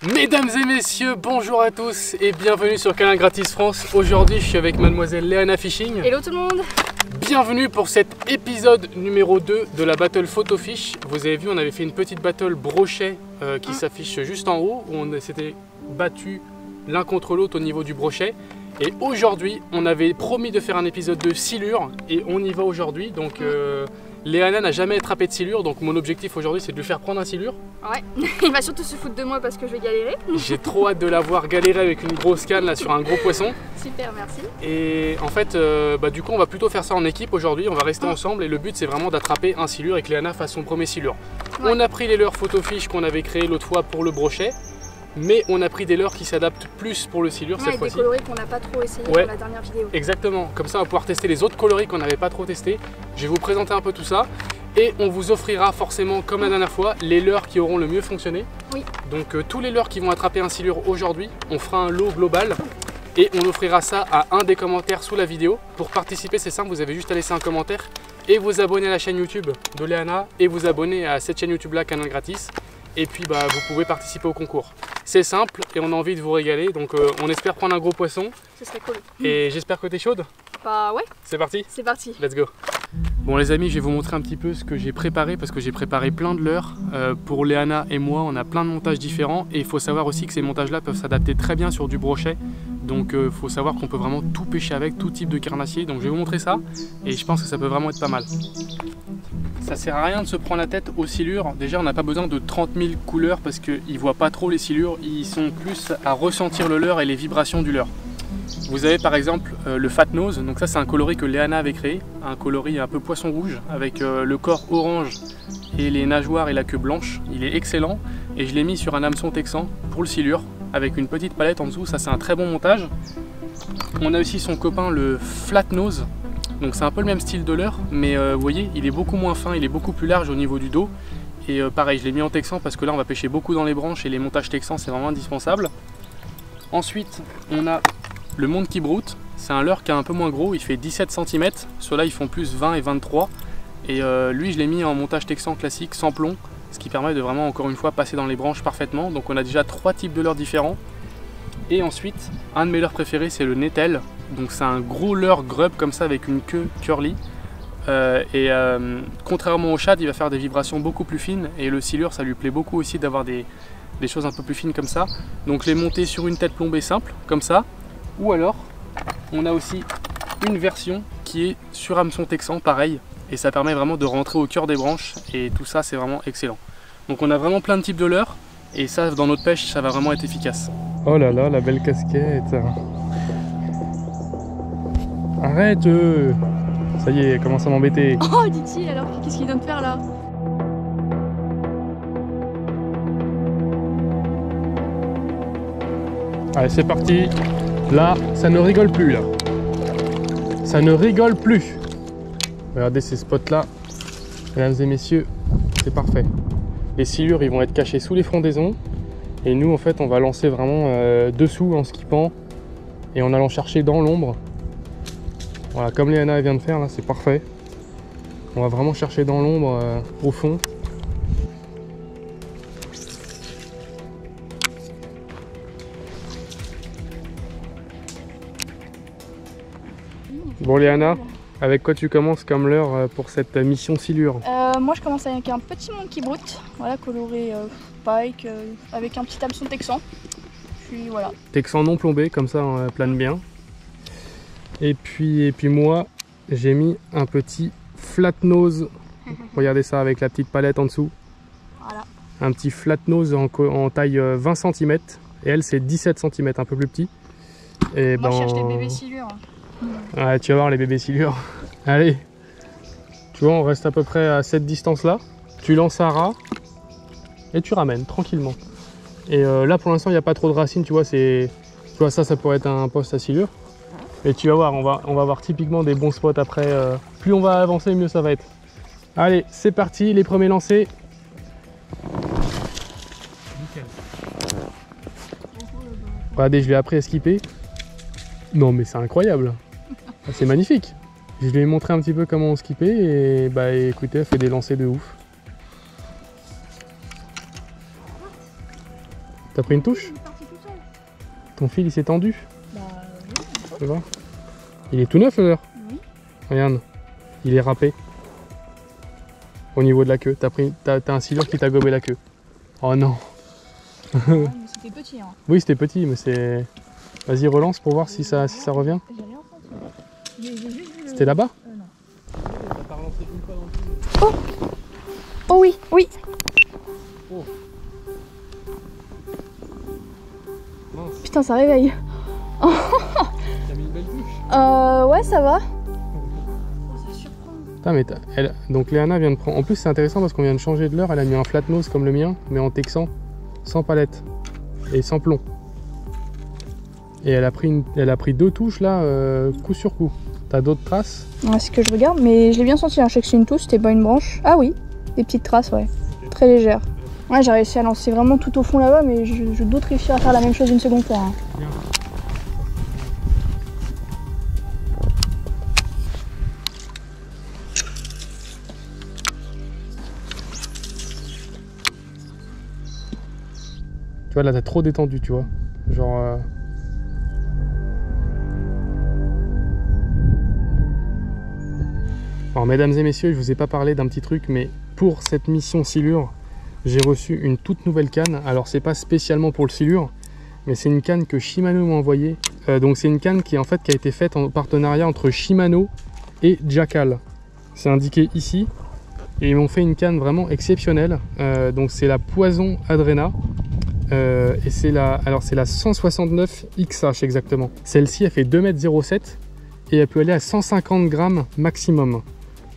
Mesdames et messieurs, bonjour à tous et bienvenue sur Câlin Gratis France. Aujourd'hui, je suis avec mademoiselle Léana Fishing. Hello tout le monde. Bienvenue pour cet épisode numéro 2 de la battle photo fish. Vous avez vu, on avait fait une petite battle brochet qui s'affiche juste en haut, où on s'était battu l'un contre l'autre au niveau du brochet. Et aujourd'hui, on avait promis de faire un épisode de silure et on y va aujourd'hui. Donc Léana n'a jamais attrapé de silure, donc mon objectif aujourd'hui c'est de lui faire prendre un silure. Ouais, il va surtout se foutre de moi parce que je vais galérer. J'ai trop hâte de la voir galérer avec une grosse canne là sur un gros poisson. Super, merci. Et en fait, du coup on va plutôt faire ça en équipe aujourd'hui, on va rester ensemble et le but c'est vraiment d'attraper un silure et que Léana fasse son premier silure. Ouais. On a pris les leurres photofiche qu'on avait créé l'autre fois pour le brochet. Mais on a pris des leurres qui s'adaptent plus pour le silure cette fois-ci. Des coloris qu'on n'a pas trop essayé dans la dernière vidéo. Exactement, comme ça on va pouvoir tester les autres coloris qu'on n'avait pas trop testés. Je vais vous présenter un peu tout ça. Et on vous offrira forcément, comme la dernière fois, les leurres qui auront le mieux fonctionné. Oui. Donc tous les leurres qui vont attraper un silure aujourd'hui, on fera un lot global. Et on offrira ça à un des commentaires sous la vidéo. Pour participer, c'est simple, vous avez juste à laisser un commentaire et vous abonner à la chaîne YouTube de Léana et vous abonner à cette chaîne YouTube là, Câlin Gratis. Et puis vous pouvez participer au concours. C'est simple et on a envie de vous régaler, donc on espère prendre un gros poisson. Ce serait cool. Et j'espère que t'es chaude. Bah ouais. C'est parti? C'est parti. Let's go. Bon les amis, je vais vous montrer un petit peu ce que j'ai préparé parce que j'ai préparé plein de leurres. Pour Léana et moi, on a plein de montages différents et il faut savoir aussi que ces montages là peuvent s'adapter très bien sur du brochet. Donc il faut savoir qu'on peut vraiment tout pêcher avec, tout type de carnassier. Donc je vais vous montrer ça et je pense que ça peut vraiment être pas mal. Ça sert à rien de se prendre la tête aux silures. Déjà on n'a pas besoin de 30 000 couleurs parce qu'ils ne voient pas trop les silures. Ils sont plus à ressentir le leurre et les vibrations du leurre. Vous avez par exemple le Fat Nose. Donc ça c'est un coloris que Léana avait créé. Un coloris un peu poisson rouge avec le corps orange et les nageoires et la queue blanche. Il est excellent et je l'ai mis sur un hameçon texan pour le silure avec une petite palette en dessous. Ça c'est un très bon montage. On a aussi son copain le Flat Nose. Donc c'est un peu le même style de leurre, mais vous voyez, il est beaucoup moins fin, il est beaucoup plus large au niveau du dos. Et pareil, je l'ai mis en texan parce que là on va pêcher beaucoup dans les branches et les montages texans c'est vraiment indispensable. Ensuite, on a le Monkey Brute. C'est un leurre qui est un peu moins gros, il fait 17 cm. Ceux-là ils font plus 20 et 23. Et lui je l'ai mis en montage texan classique sans plomb, ce qui permet de vraiment encore une fois passer dans les branches parfaitement. Donc on a déjà 3 types de leurres différents. Et ensuite, un de mes leurres préférés c'est le Nettel. Donc c'est un gros leurre grub comme ça avec une queue curly. Contrairement au shad, il va faire des vibrations beaucoup plus fines. Et le silure, ça lui plaît beaucoup aussi d'avoir des choses un peu plus fines comme ça. Donc je l'ai monté sur une tête plombée simple, comme ça. Ou alors, on a aussi une version qui est sur hameçon texan, pareil. Et ça permet vraiment de rentrer au cœur des branches. Et tout ça, c'est vraiment excellent. Donc on a vraiment plein de types de leurres. Et ça, dans notre pêche, ça va vraiment être efficace. Oh là là, la belle casquette. Arrête Ça y est, elle commence à m'embêter. Oh, dit-il, alors qu'est-ce qu'il vient de faire là? Allez, c'est parti. Là, ça ne rigole plus, là. Ça ne rigole plus. Regardez ces spots-là. Mesdames et messieurs, c'est parfait. Les silures, ils vont être cachés sous les frondaisons. Et nous, en fait, on va lancer vraiment dessous en skippant et en allant chercher dans l'ombre. Voilà, comme Léana vient de faire, là, c'est parfait. On va vraiment chercher dans l'ombre au fond. Bon Léana, avec quoi tu commences comme leurre pour cette mission silure? Moi je commence avec un petit Monkey Brute, voilà, coloré pike, avec un petit hameçon texan. Puis voilà. Texan non plombé, comme ça on plane bien. Et puis moi j'ai mis un petit Flat Nose. Regardez ça avec la petite palette en dessous. Voilà. Un petit Flat Nose en taille 20 cm. Et elle c'est 17 cm, un peu plus petit. Et moi je cherche les bébés silures. Ouais, tu vas voir les bébés silures. Allez, tu vois, on reste à peu près à cette distance là. Tu lances un ras et tu ramènes tranquillement. Et là pour l'instant il n'y a pas trop de racines, tu vois, ça pourrait être un poste à silure. Et tu vas voir, on va avoir typiquement des bons spots après. Plus on va avancer, mieux ça va être. Allez, c'est parti, les premiers lancers. Nickel. Regardez, je l'ai appris à skipper. Non mais c'est incroyable. C'est magnifique. Je lui ai montré un petit peu comment on skippait et écoutez, elle fait des lancers de ouf. T'as pris une touche? Il est parti tout seul. Ton fil il s'est tendu? Bah oui. Tu vois? Il est tout neuf le leurre. Oui. Regarde, il est râpé. Au niveau de la queue. T'as un silure qui t'a gobé la queue. Oh non. Ouais, mais c'était petit. Hein. Oui, c'était petit, mais c'est... Vas-y, relance pour voir si ça revient. J'ai rien senti. J'ai juste vu le... C'était là-bas? Non. Oh oui, oui. Oh. Mince. Putain, ça réveille. T'as mis une belle touche. Ouais, ça va. Putain, mais donc Léana vient de prendre... En plus, c'est intéressant parce qu'on vient de changer de leurre. Elle a mis un flat nose comme le mien, mais en texan, sans palette et sans plomb. Et elle a pris 2 touches là, coup sur coup. T'as d'autres traces? Ouais, c'est ce que je regarde, mais je l'ai bien senti. Hein. Je sais que c'est une touche, c'était pas une branche. Ah oui, des petites traces, ouais. Très légères. Ouais, j'ai réussi à lancer vraiment tout au fond là-bas, mais je doute réussir à faire la même chose une seconde fois. Hein. Tu vois, là, t'as trop détendu, tu vois. Genre... Alors, mesdames et messieurs, je vous ai pas parlé d'un petit truc, mais pour cette mission silure, j'ai reçu une toute nouvelle canne. Alors, c'est pas spécialement pour le silure, mais c'est une canne que Shimano m'a envoyée. Donc, c'est une canne qui a été faite en partenariat entre Shimano et Jackal. C'est indiqué ici. Et ils m'ont fait une canne vraiment exceptionnelle. Donc, c'est la Poison Adrena. Et c'est la 169 XH exactement. Celle-ci, elle fait 2,07 m et elle peut aller à 150 grammes maximum.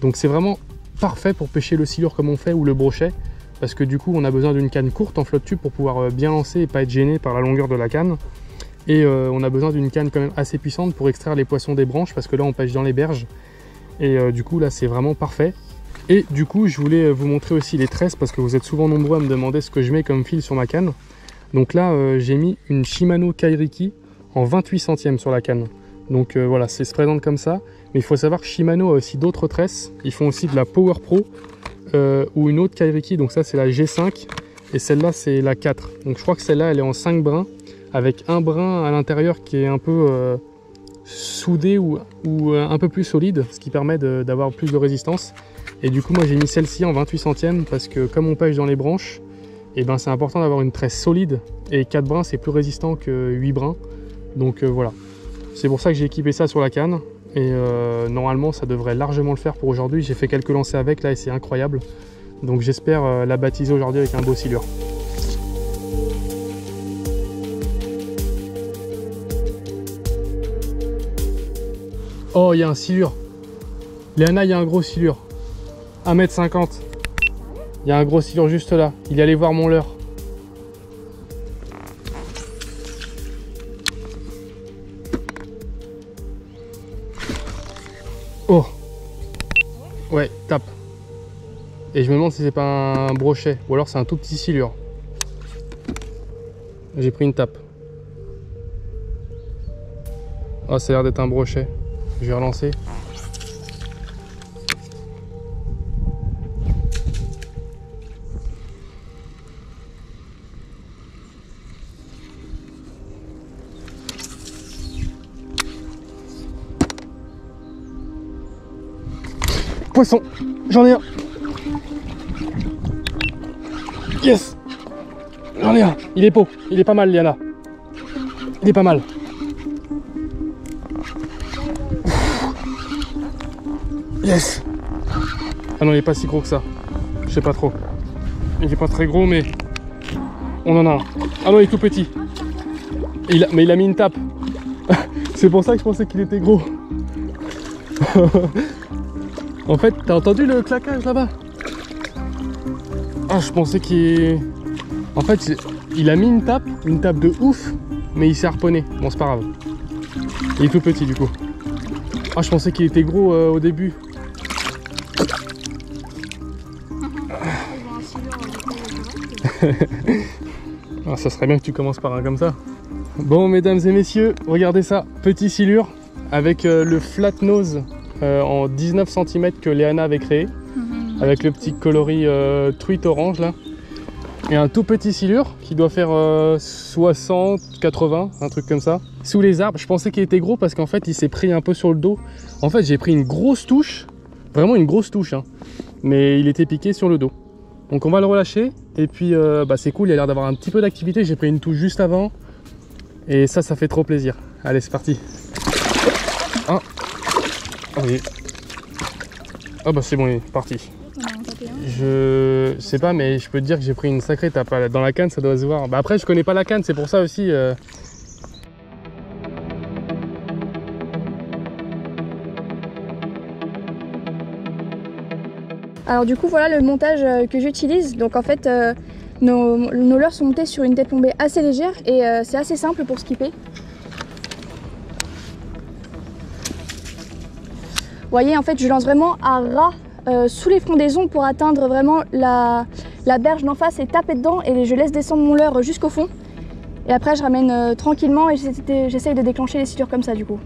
Donc c'est vraiment parfait pour pêcher le silure comme on fait ou le brochet, parce que du coup on a besoin d'une canne courte en flotte tube pour pouvoir bien lancer et pas être gêné par la longueur de la canne. Et on a besoin d'une canne quand même assez puissante pour extraire les poissons des branches, parce que là on pêche dans les berges. Et du coup là c'est vraiment parfait. Et du coup je voulais vous montrer aussi les tresses, parce que vous êtes souvent nombreux à me demander ce que je mets comme fil sur ma canne. Donc là j'ai mis une Shimano Kairiki en 28 centièmes sur la canne. Donc voilà, c'est se présente comme ça. Mais il faut savoir que Shimano a aussi d'autres tresses. Ils font aussi de la Power Pro ou une autre Kairiki. Donc ça c'est la G5 et celle-là c'est la 4. Donc je crois que celle-là elle est en 5 brins avec un brin à l'intérieur qui est un peu soudé ou un peu plus solide, ce qui permet d'avoir plus de résistance. Et du coup moi j'ai mis celle-ci en 28 centièmes parce que comme on pêche dans les branches, et ben c'est important d'avoir une tresse solide, et 4 brins c'est plus résistant que 8 brins. Donc voilà. C'est pour ça que j'ai équipé ça sur la canne et normalement ça devrait largement le faire pour aujourd'hui. J'ai fait quelques lancers avec là et c'est incroyable. Donc j'espère la baptiser aujourd'hui avec un beau silure. Oh, il y a un silure. Léana, il y a un gros silure. 1,50 m. Il y a un gros silure juste là. Il est allé voir mon leurre. Oh. Ouais, tape. Et je me demande si c'est pas un brochet ou alors c'est un tout petit silure. J'ai pris une tape. Oh, ça a l'air d'être un brochet. Je vais relancer. Poisson, j'en ai un. Yes, j'en ai un. Il est beau, il est pas mal, Léana. Il est pas mal. Yes. Ah non, il est pas si gros que ça. Je sais pas trop. Il est pas très gros, mais on en a un. Ah non, il est tout petit. Mais il a mis une tape. C'est pour ça que je pensais qu'il était gros. En fait, t'as entendu le claquage là-bas? Ah, je pensais qu'il... En fait, il a mis une tape de ouf, mais il s'est harponné. Bon, c'est pas grave. Il est tout petit du coup. Ah, je pensais qu'il était gros au début. Ah, ça serait bien que tu commences par un comme ça. Bon, mesdames et messieurs, regardez ça. Petit silure avec le flat nose en 19 cm que Léana avait créé. Avec le petit coloris truite orange là. Et un tout petit silure qui doit faire 60, 80, un truc comme ça. Sous les arbres, je pensais qu'il était gros parce qu'en fait il s'est pris un peu sur le dos. En fait j'ai pris une grosse touche, vraiment une grosse touche, hein. Mais il était piqué sur le dos. Donc on va le relâcher et puis c'est cool, il a l'air d'avoir un petit peu d'activité. J'ai pris une touche juste avant et ça fait trop plaisir. Allez, c'est parti. Ah, oui. Ah bah c'est bon, il est parti. Je sais pas, mais je peux te dire que j'ai pris une sacrée tape. Dans la canne, ça doit se voir. Bah après, je connais pas la canne, c'est pour ça aussi. Alors du coup, voilà le montage que j'utilise. Donc en fait, nos leurres sont montés sur une tête plombée assez légère et c'est assez simple pour skipper. Vous voyez, en fait, je lance vraiment à ras sous les frondaisons pour atteindre vraiment la berge d'en face et taper dedans, et je laisse descendre mon leurre jusqu'au fond. Et après, je ramène tranquillement et j'essaye de déclencher les silures comme ça du coup.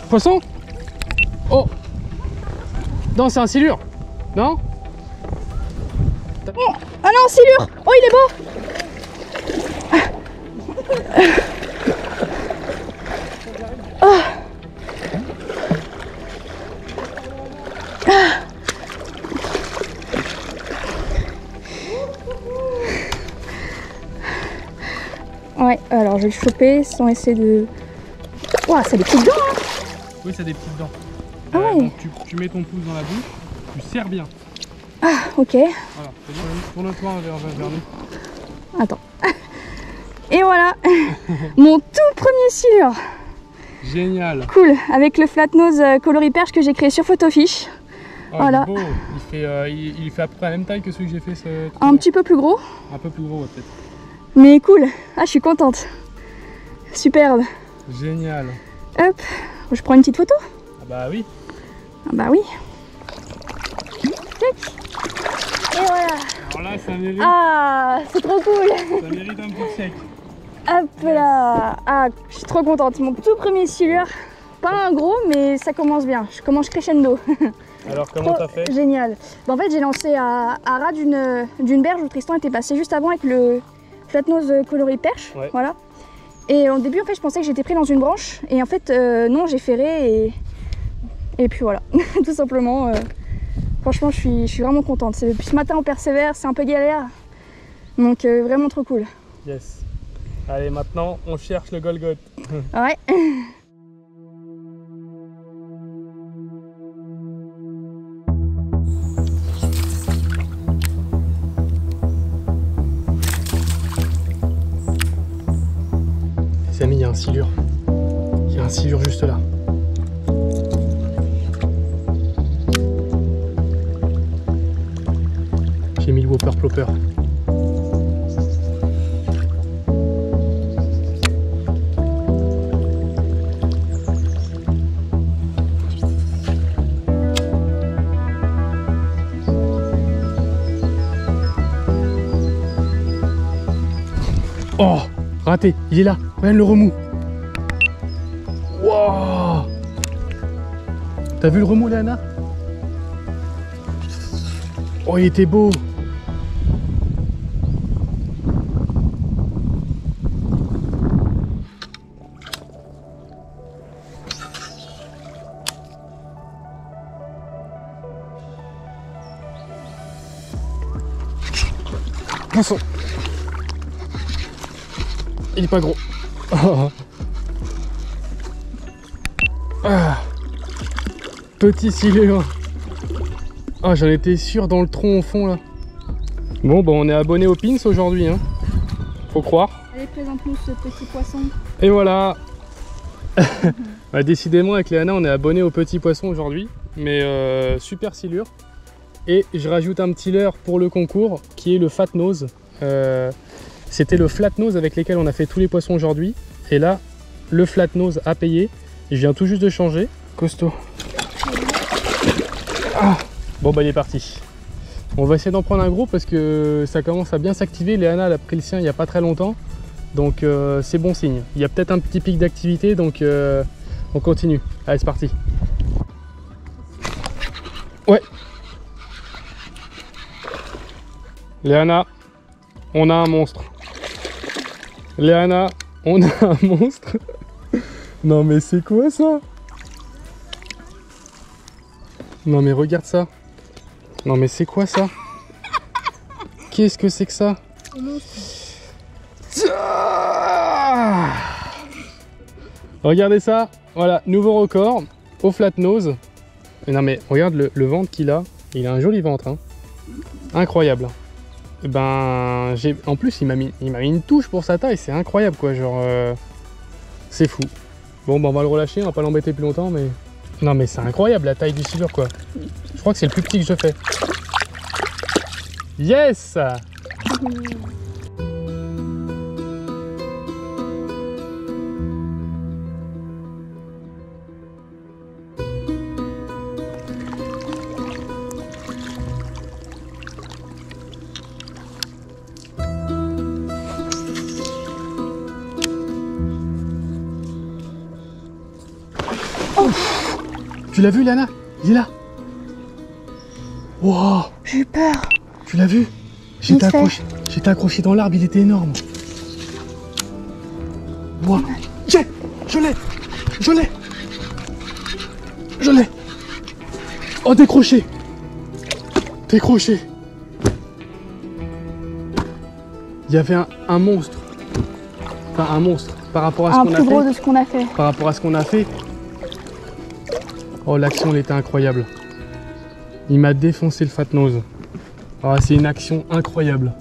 Poisson? Oh! Non, c'est un silure! Non? Oh, ah non, silure! Oh, il est beau! Oh. Ouais, alors je vais le choper sans essayer de... Ouah, ça a des petites dents, hein! Oui, ça a des petites dents. Ah ouais. Donc tu mets ton pouce dans la bouche, tu serres bien. Ah, ok. Voilà, c'est bien. Tourne-toi vers nous. Attends. Et voilà, mon tout premier silure. Génial. Cool, avec le flat nose coloris perche que j'ai créé sur Photofish. Oh, Voilà. Il est beau. Il fait à peu près la même taille que celui que j'ai fait. Un petit peu plus gros. Un peu plus gros, ouais, peut-être. Mais cool. Ah, je suis contente. Superbe. Génial. Hop, je prends une petite photo. Ah bah oui. Ah bah oui. Tac. Et voilà. Alors là, ça mérite. Ah, c'est trop cool. Ça mérite un petit chèque. Hop là. Ah, je suis trop contente. Mon tout premier silure. Pas un gros, mais ça commence bien. Je commence crescendo. Alors, comment t'as fait? Génial. Bah, en fait, j'ai lancé à ras d'une berge où Tristan était passé juste avant avec le flat nose coloris perche. Ouais. Voilà. Et au début, en fait, je pensais que j'étais pris dans une branche. Et en fait, non, j'ai ferré et puis voilà. Tout simplement. Franchement, je suis vraiment contente. Depuis ce matin, on persévère. C'est un peu galère. Donc, vraiment trop cool. Yes. Allez, maintenant, on cherche le Golgoth. Ouais. Les amis, il y a un silure. Il y a un silure juste là. J'ai mis le whopper plopper. Oh, raté, il est là. Regarde le remous. Wow. T'as vu le remous, Léana? Oh, il était beau. Poisson. Il est pas gros. Ah. Petit silure. Ah, j'en étais sûr dans le tronc au fond là. Bon, bah on est abonné au Pins aujourd'hui, hein. Faut croire. Allez, présente-nous ce petit poisson. Et voilà. Bah, décidément, avec Léana, on est abonné au petit poisson aujourd'hui. Mais super silure. Et je rajoute un petit leurre pour le concours qui est le fat nose. C'était le flat nose avec lesquels on a fait tous les poissons aujourd'hui. Et là, le flat nose a payé. Je viens tout juste de changer. Costaud. Ah. Bon bah il est parti. On va essayer d'en prendre un gros parce que ça commence à bien s'activer. Léana elle a pris le sien il n'y a pas très longtemps. Donc c'est bon signe. Il y a peut-être un petit pic d'activité, donc on continue. Allez, c'est parti. Ouais. Léana, on a un monstre. Léana, on a un monstre. Non mais c'est quoi ça? Non mais regarde ça. Non mais c'est quoi ça? Qu'est-ce que c'est que ça? Ah, regardez ça. Voilà, nouveau record au flat nose. Et non mais regarde le ventre qu'il a. Il a un joli ventre. Hein. Incroyable. Et ben, en plus il m'a mis une touche pour sa taille. C'est incroyable quoi. Genre, c'est fou. Bon, ben on va le relâcher. On va pas l'embêter plus longtemps, mais non mais c'est incroyable la taille du silure quoi. Je crois que c'est le plus petit que je fais. Yes! Oh, tu l'as vu, Lana? Il est là. Wow. J'ai eu peur. Tu l'as vu? J'étais accroché dans l'arbre, il était énorme. Wow. Je l'ai. Oh, décroché. Il y avait un monstre. Enfin, un monstre par rapport à ce qu'on a fait. Un plus gros de ce qu'on a fait. Par rapport à ce qu'on a fait. Oh, l'action, elle était incroyable. Il m'a défoncé le fat nose. Oh, c'est une action incroyable.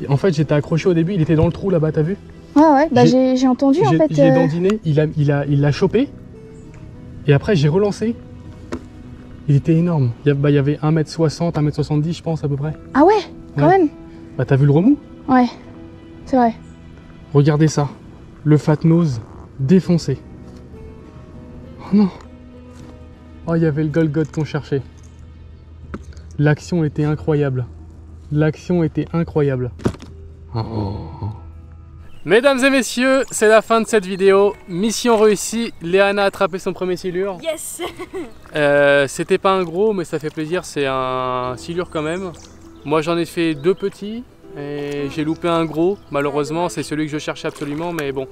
Et en fait, j'étais accroché au début, il était dans le trou là-bas, t'as vu? Ouais, bah j'ai entendu en fait. J'ai dandiné, il l'a chopé. Et après, j'ai relancé. Il était énorme. Il y avait 1m60, 1m70, je pense, à peu près. Ah ouais, quand même. Bah, t'as vu le remous? Ouais, c'est vrai. Regardez ça. Le fat nose défoncé. Oh non. Oh, il y avait le Golgoth qu'on cherchait. L'action était incroyable. Oh. Mesdames et messieurs, c'est la fin de cette vidéo. Mission réussie. Léana a attrapé son premier silure. Yes. C'était pas un gros, mais ça fait plaisir. C'est un silure quand même. Moi, j'en ai fait 2 petits. Et j'ai loupé un gros. Malheureusement, c'est celui que je cherchais absolument. Mais bon,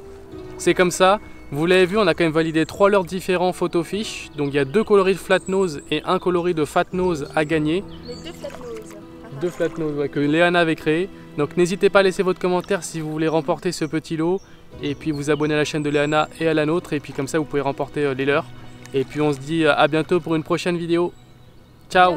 c'est comme ça. Vous l'avez vu, on a quand même validé 3 leurres différents photo fiche. Donc il y a 2 coloris de flat nose et un coloris de fat nose à gagner. Les 2 flat nose. 2 flat nose, ouais, que Léana avait créé. Donc n'hésitez pas à laisser votre commentaire si vous voulez remporter ce petit lot. Et puis vous abonner à la chaîne de Léana et à la nôtre. Et puis comme ça vous pouvez remporter les leurs. Et puis on se dit à bientôt pour une prochaine vidéo. Ciao.